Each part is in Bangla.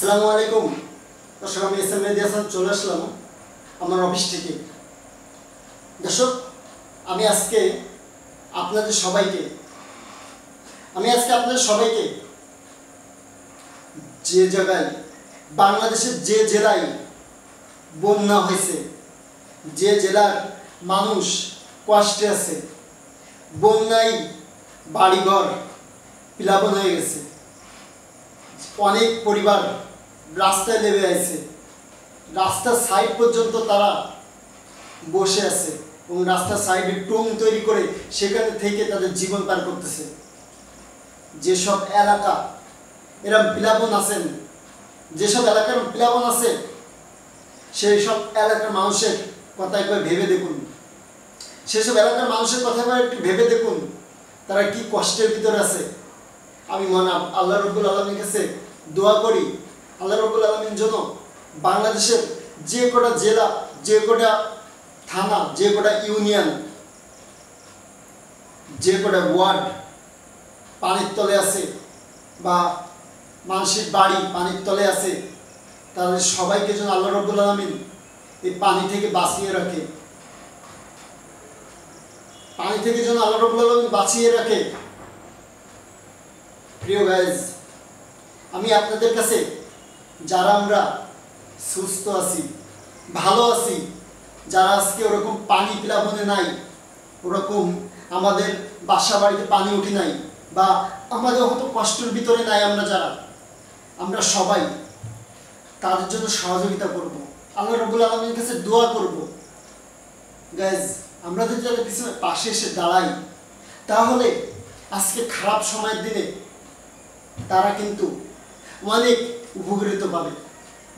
আসসালামু আলাইকুম দর্শক, আমি এস এম মেহেদী হাসান চলে আসলাম আমার অফিস থেকে। দর্শক, আমি আজকে আপনাদের সবাইকে যে জায়গায় বাংলাদেশের যে জেলায় বন্যা হয়েছে, যে জেলার মানুষ কষ্টে আছে, বন্যায় বাড়িঘর প্লাবন হয়ে গেছে, অনেক পরিবার রাস্তায় নেমে আছে, রাস্তার সাইড পর্যন্ত তারা বসে আছে এবং রাস্তার সাইডে টোং তৈরি করে সেখানে থেকে তাদের জীবন পার করতেছে। যেসব এলাকা এরকম প্লাবন আছেন, যেসব এলাকার প্লাবন আছে, সেই সব এলাকার মানুষের কথা একবার ভেবে দেখুন। সেসব এলাকার মানুষের কথা একটু ভেবে দেখুন, তারা কি কষ্টের ভিতরে আছে। আমি আল্লাহ রব্বুল আলামিনের কাছে দোয়া করি, আল্লাহ রব্বুল আলামিন যেন বাংলাদেশের যে কটা জেলা, যে কটা থানা, যে কটা ইউনিয়ন, যে কটা ওয়ার্ড পানির তলে আছে বা মানুষের বাড়ি পানির তলে আছে, তাদের সবাইকে যেন আল্লাহ রব্বুল আলামিন এই পানি থেকে বাঁচিয়ে রাখে, পানি থেকে যেন আল্লাহ রব্বুল আলামিন বাঁচিয়ে রাখে। প্রিয় গাইজ, আমি আপনাদের কাছে, যারা আমরা সুস্থ আছি, ভালো আছি, যারা আজকে ওরকম পানি প্লাবনে নাই, ওরকম আমাদের বাসা বাড়িতে পানি উঠে নাই, বা আমাদের হয়তো কষ্টের ভিতরে নাই, আমরা সবাই তাদের জন্য সহযোগিতা করব, আল্লাহ রাব্বুল আলামিনের কাছে দোয়া করব। গাইজ, আমরা যদি তাদের পিছনে পাশে এসে দাঁড়াই, তাহলে আজকে খারাপ সময়ের দিনে তারা কিন্তু অনেক উপকৃত পাবে,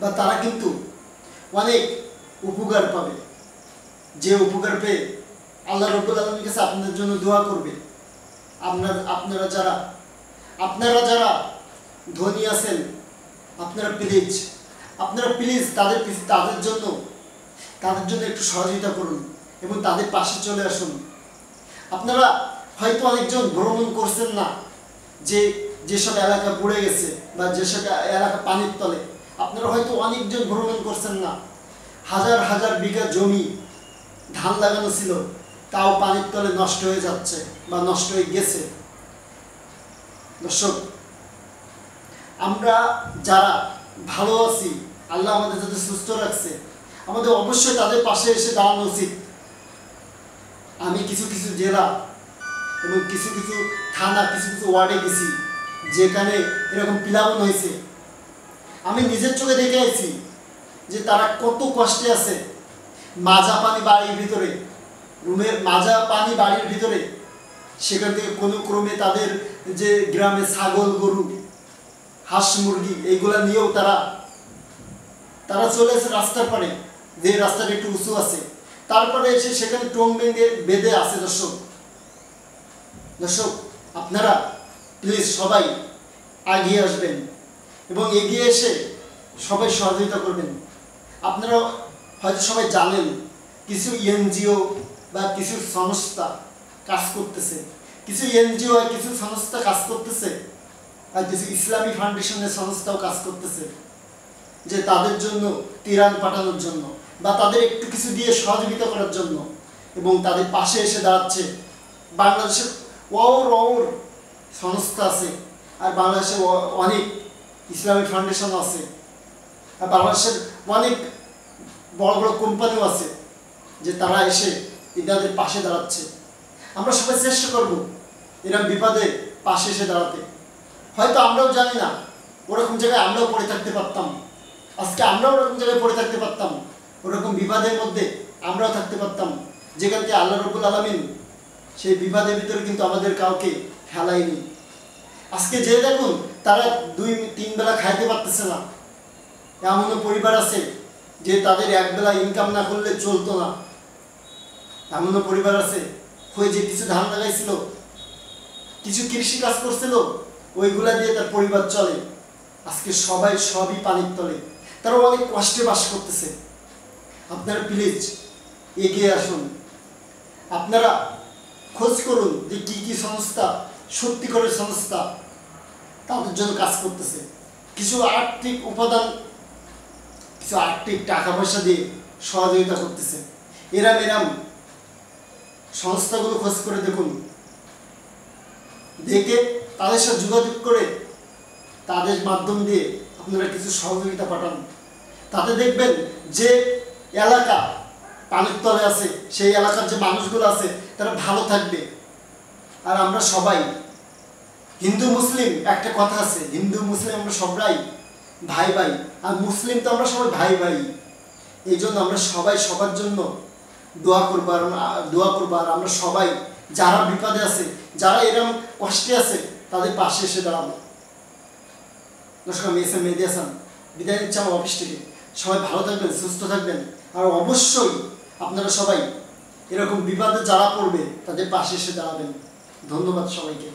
বা তারা কিন্তু অনেক উপকার পাবে। যে উপকার পেয়ে আল্লাহ রাব্বুল আলামিনের কাছে আপনাদের জন্য দোয়া করবে। আপনারা যারা ধনী আছেন, আপনারা প্লিজ তাদের জন্য একটু সহযোগিতা করুন এবং তাদের পাশে চলে আসুন। আপনারা হয়তো অনেকজন ভ্রমণ করছেন না, যেসব এলাকা পড়ে গেছে বা যেসব এলাকা পানির তলে, আপনারা হয়তো অনেকজন ভ্রমণ করছেন না। হাজার হাজার বিঘা জমি ধান লাগানো ছিল, তাও পানির তলে নষ্ট হয়ে যাচ্ছে বা নষ্ট হয়ে গেছে। দর্শক, আমরা যারা ভালো আছি, আল্লাহ আমাদের যাতে সুস্থ রাখছে, আমাদের অবশ্যই তাদের পাশে এসে দাঁড়ানো উচিত। আমি কিছু কিছু জেলা এবং কিছু কিছু থানা, কিছু কিছু ওয়ার্ডে গেছি যেখানে এরকম প্লাবন হয়েছে। আমি নিজের চোখে দেখে আছি যে তারা কত কষ্টে আছে। মাজা পানি বাড়ির ভিতরে, সেখান থেকে কোনো ক্রমে তাদের যে গ্রামে ছাগল, গরু, হাঁস, মুরগি, এইগুলা নিয়েও তারা চলে এসে রাস্তার পারে, যে রাস্তাটা একটু উঁচু আছে, তারপরে এসে সেখানে টোং বেঁধে আছে। দর্শক, আপনারা প্লিজ সবাই এগিয়ে আসবেন এবং এগিয়ে এসে সবাই সহযোগিতা করবেন। আপনারা হয়তো সবাই জানেন, কিছু এনজিও বা কিছু সংস্থা কাজ করতেছে, আর কিছু ইসলামী ফাউন্ডেশনের সংস্থাও কাজ করতেছে, যে তাদের জন্য ত্রাণ পাঠানোর জন্য বা তাদের একটু কিছু দিয়ে সহযোগিতা করার জন্য, এবং তাদের পাশে এসে দাঁড়াচ্ছে। বাংলাদেশের অর সংস্থা আছে, আর বাংলাদেশে অনেক ইসলামী ফাউন্ডেশন আছে, আর বাংলাদেশের অনেক বড় বড় কোম্পানিও আছে, যে তারা এসে এদের পাশে দাঁড়াচ্ছে। আমরা সবাই চেষ্টা করব এরকম বিপদে পাশে এসে দাঁড়াতে। হয়তো আমরাও জানি না, ওরকম জায়গায় আমরাও পড়ে থাকতে পারতাম, আজকে আমরাও ওরকম জায়গায় পড়ে থাকতে পারতাম, ওরকম বিপদের মধ্যে আমরাও থাকতে পারতাম, যেখান থেকে আল্লাহ রাব্বুল আলামিন সেই বিপদের ভিতরে কিন্তু আমাদের কাউকে ফেলায়নি। আজকে যে দেখুন, তারা 2-3 বেলা খাইতে পারতেছে না। এমনও পরিবার আছে যে তাদের একবেলা ইনকাম না করলে চলতো না। এমনও পরিবার আছে ওই যে কিছু ধান লাগাইছিল, কিছু কৃষি কাজ করছিল, ওইগুলা দিয়ে তার পরিবার চলে। আজকে সবই পানির তলে, তারা অনেক কষ্টে বাস করতেছে। আপনারা প্লিজ এগিয়ে আসুন, আপনারা খোঁজ করুন যে কি কি সংস্থা সত্যিকারের সংস্থা তাদের জন্য কাজ করতেছে। কিছু আর্থিক উপাদান, কিছু আর্থিক টাকা পয়সা দিয়ে সহযোগিতা করতেছে। এরাম সংস্থাগুলো খোঁজ করে দেখুন, দেখে তাদের সাথে যোগাযোগ করে তাদের মাধ্যম দিয়ে আপনারা কিছু সহযোগিতা পাঠান। তাতে দেখবেন যে এলাকা পানির তলে আছে সেই এলাকার যে মানুষগুলো আছে তারা ভালো থাকবে। আর আমরা সবাই হিন্দু মুসলিম, একটা কথা আছে, হিন্দু মুসলিম আমরা সবাই ভাই ভাই, আর মুসলিম তো আমরা সবাই ভাই ভাই। এই জন্য আমরা সবাই সবার জন্য দোয়া করবো আর আমরা সবাই যারা বিপদে আছে, যারা এরকম কষ্টে আছে তাদের পাশে এসে দাঁড়াবো। নমস্কার, আমি এস এম মেহেদী হাসান, বিদায় নিচ্ছি আমার অফিস থেকে। সবাই ভালো থাকবেন, সুস্থ থাকবেন, আর অবশ্যই আপনারা সবাই এরকম বিপদে যারা পড়বে তাদের পাশে এসে দাঁড়াবেন। ধন্যবাদ সবাইকে।